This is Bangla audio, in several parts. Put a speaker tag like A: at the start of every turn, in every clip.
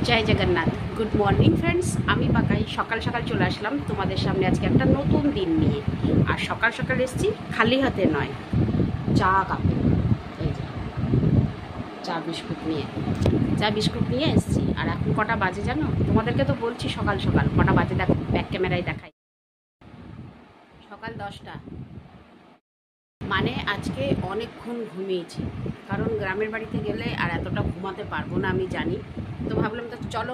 A: জয় জগন্নাথ। গুড মর্নিং ফ্রেন্ডস, আমি পাকাই সকাল সকাল চলে আসলাম তোমাদের সামনে আজকে একটা নতুন দিন নিয়ে। আর সকাল সকাল এসেছি খালি হাতে নয়, চা কাপে এই যে চা বিস্কুট নিয়ে এসেছি। আর এখন কটা বাজে জানো? তোমাদেরকে তো বলছি সকাল সকাল, কটা বাজে দেখো, ব্যাক ক্যামেরায় দেখাই। সকাল 10টা। মানে আজকে অনেকক্ষণ ঘুমিয়েছি, কারণ গ্রামের বাড়িতে গেলে আর এতটা ঘুমাতে পারবো না আমি জানি। তো ভাবলাম তো চলো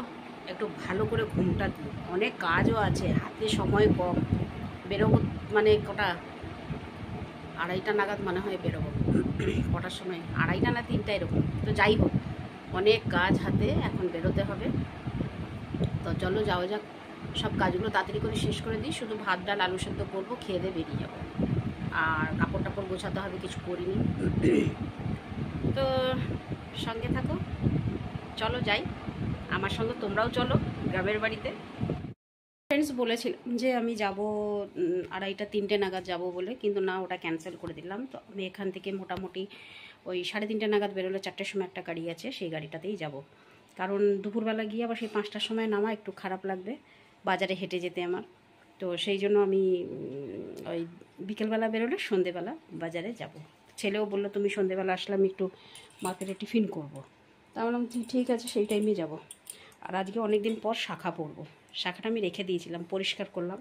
A: একটু ভালো করে ঘুমটা দিই, অনেক কাজও আছে হাতে, সময় কম। বেরোবো মানে কটা, 2:30 নাগাদ মনে হয় বেরোবো। কটার সময়, 2:30 না 3টা এরকম। তো যাই হোক, অনেক কাজ হাতে, এখন বেরোতে হবে। তো চলো যাওয়া যাক, সব কাজগুলো তাড়াতাড়ি করে শেষ করে দিই। শুধু ভাত ডাল আলু সেদ্ধ করবো, খেয়ে দিয়ে বেরিয়ে যাবো। আর কাপড় টাপড় গোছাতে হবে, কিছু করিনি। তো সঙ্গে থাকো, চলো যাই আমার সঙ্গে, তোমরাও চলো গ্রামের বাড়িতে। ফ্রেন্ডস বলেছিলাম যে আমি যাব 2:30 3টে নাগাদ যাব বলে, কিন্তু না, ওটা ক্যান্সেল করে দিলাম। তো আমি এখান থেকে মোটামুটি ওই 3:30 নাগাদ বেরোলে 4টের সময় একটা গাড়ি আছে, সেই গাড়িটাতেই যাব। কারণ দুপুরবেলা গিয়ে আবার সেই 5টার সময় নামা একটু খারাপ লাগবে, বাজারে হেঁটে যেতে আমার। তো সেই জন্য আমি ওই বিকেলবেলা বেরোলে সন্ধেবেলা বাজারে যাব। ছেলেও বললো তুমি সন্ধেবেলা আসলে আমি একটু মার্কেটে টিফিন করব। তা বললাম ঠিক আছে, সেই টাইমে যাব। আর আজকে অনেক দিন পর শাখা পরবো। শাখাটা আমি রেখে দিয়েছিলাম, পরিষ্কার করলাম,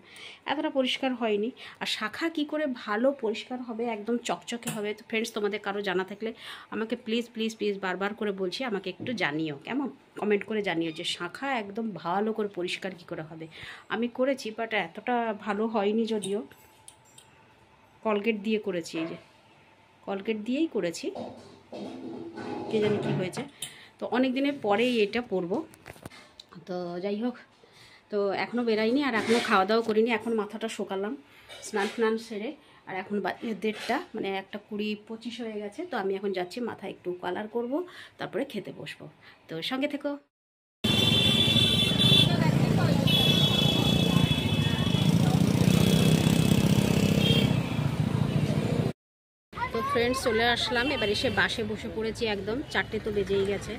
A: এতটা পরিষ্কার হয়নি। আর শাখা কি করে ভালো পরিষ্কার হবে, একদম চকচকে হবে? তো ফ্রেন্ডস তোমাদের কারো জানা থাকলে আমাকে প্লিজ প্লিজ প্লিজ বারবার করে বলছি, আমাকে একটু জানিও, কেমন? কমেন্ট করে জানিও যে শাখা একদম ভালো করে পরিষ্কার কী করে হবে। আমি করেছি, বাট এতটা ভালো হয়নি, যদিও কলগেট দিয়ে করেছি, এই যে কলগেট দিয়েই করেছি, কে জানি কী হয়েছে। তো অনেক দিনের পরেই এটা পরবো। তো যাই হোক, তো এখনও বেরাইনি আর এখনও খাওয়া দাওয়া করিনি। এখন মাথাটা শোকালাম স্নান সেরে। আর এখন 1:30, মানে 1:20-25 হয়ে গেছে। তো আমি এখন যাচ্ছি, মাথা একটু কালার করব, তারপরে খেতে বসবো। তো সঙ্গে থেকো। তো ফ্রেন্ডস চলে আসলাম, এবার এসে বাসে বসে পড়েছি, একদম 4টে তো বেজেই গেছে।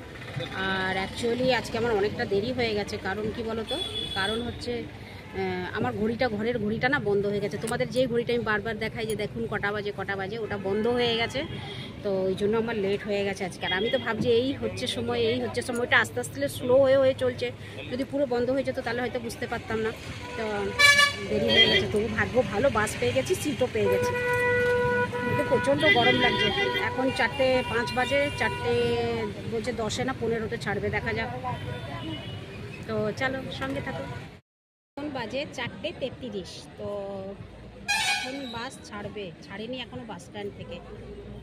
A: আর অ্যাকচুয়ালি আজকে আমার অনেকটা দেরি হয়ে গেছে। কারণ কি বলো তো? কারণ হচ্ছে আমার ঘরের ঘড়িটা না বন্ধ হয়ে গেছে। তোমাদের যে ঘড়িটা আমি বারবার দেখাই যে দেখুন কটা বাজে, ওটা বন্ধ হয়ে গেছে। তো ওই জন্য আমার লেট হয়ে গেছে আজকে। আর আমি তো ভাবছি এই হচ্ছে সময়টা আস্তে আস্তে স্লো হয়ে চলছে। যদি পুরো বন্ধ হয়ে যেত তাহলে হয়তো বুঝতে পারতাম না। তো দেরি হয়ে গেছে, তবু ভাগ্য ভালো, বাস পেয়ে গেছি, সিটও পেয়ে গেছি। কিন্তু প্রচণ্ড গরম লাগছে। এখন 4:05 বাজে, 4টে বলছে 10-এ না 15-তে ছাড়বে, দেখা যাক। তো চলো সঙ্গে থাকো। এখন বাজে 4:33। তো এখন বাস ছাড়েনি এখনও বাস স্ট্যান্ড থেকে।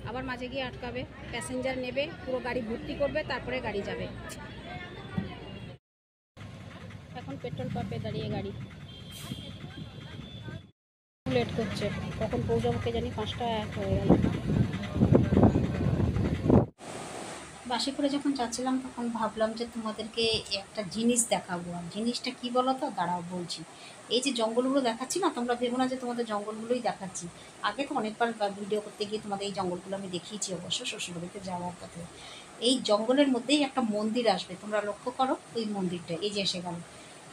A: আবার মাঝে গিয়ে আটকাবে, প্যাসেঞ্জার নেবে, পুরো গাড়ি ভর্তি করবে, তারপরে গাড়ি যাবে। এখন পেট্রোল পাম্পে দাঁড়িয়ে গাড়ি লেট করছে, কখন পৌঁছাবো কে জানি। 5টা 1 হয়ে গেল। বাসে করে যখন যাচ্ছিলাম তখন ভাবলাম যে তোমাদেরকে একটা জিনিস দেখাবো। আর জিনিসটা কি বলো তো? দাঁড়াও বলছি। এই যে জঙ্গলগুলো দেখাচ্ছি না, তোমরা ভেবো না যে তোমাদের জঙ্গলগুলোই দেখাচ্ছি। আগে তো অনেকবার ভিডিও করতে গিয়ে তোমাদের এই জঙ্গলগুলো আমি দেখিয়েছি, অবশ্য শ্বশুরবাড়িতে যাওয়ার পথে। এই জঙ্গলের মধ্যেই একটা মন্দির আসবে, তোমরা লক্ষ্য করো ওই মন্দিরটা, এই যে এসে গেল।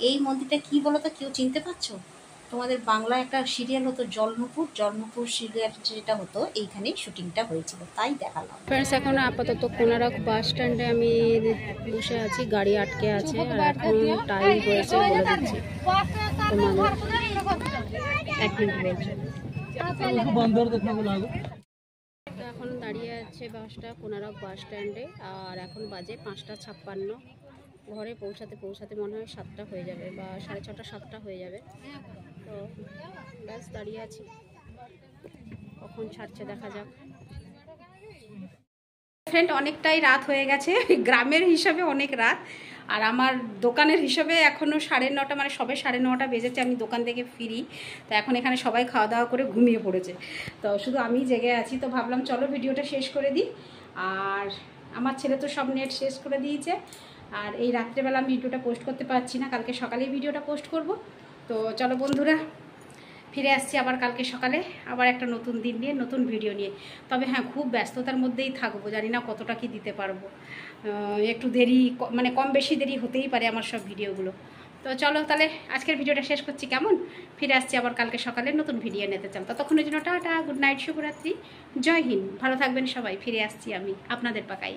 A: এই মন্দিরটা কি বলো তো? কেউ চিনতে পারছো? তোমাদের বাংলায় একটা সিরিয়াল হতো জলনুপুর সিরিয়াল, যেটা হতো এইখানেই শুটিংটা হয়েছিল, তাই দেখালাম। ফ্রেন্ডস এখন আপাতত কোনারক বাস স্ট্যান্ডে আমি বসে আছি, গাড়ি আটকে আছে। আর এখন টাইম হয়েছে, বলে দিচ্ছি তোমাদের, 1 মিনিট বলছে। তো এখন দাঁড়িয়ে আছে বাসটা কোনারক বাস স্ট্যান্ডে। আর এখন বাজে 5:56। ঘরে পৌঁছাতে মনে হয় 7টা হয়ে যাবে, বা 6:30 7টা হয়ে যাবে। তো ব্যাস দাঁড়িয়ে আছি, কখন ছাড়ছে দেখা যাক। ফ্রেন্ড অনেকটাই রাত হয়ে গেছে, গ্রামের হিসাবে অনেক রাত। আর আমার দোকানের হিসাবে এখনও 9:30, মানে সবে 9:30 বেজেছে আমি দোকান থেকে ফিরি। তো এখন এখানে সবাই খাওয়া দাওয়া করে ঘুমিয়ে পড়েছে, তো শুধু আমি জেগে আছি। তো ভাবলাম চলো ভিডিওটা শেষ করে দিই। আর আমার ছেলে তো সব নেট শেষ করে দিয়েছে। আর এই রাত্রেবেলা আমি ভিডিওটা পোস্ট করতে পারছি না, কালকে সকালেই ভিডিওটা পোস্ট করব। তো চলো বন্ধুরা, ফিরে আসছি আবার কালকে সকালে, আবার একটা নতুন দিন নিয়ে, নতুন ভিডিও নিয়ে। তবে হ্যাঁ, খুব ব্যস্ততার মধ্যেই থাকবো, জানি না কতটা কি দিতে পারবো। একটু দেরি, মানে কম বেশি দেরি হতেই পারে আমার সব ভিডিওগুলো। তো চলো তাহলে আজকের ভিডিওটা শেষ করছি, কেমন? ফিরে আসছি আবার কালকে সকালে নতুন ভিডিও নিতে। চল, ততক্ষণের জন্য টাটা, গুড নাইট, শুভরাত্রি, জয় হিন্দ, ভালো থাকবেন সবাই। ফিরে আসছি আমি, আপনাদের পাকাই।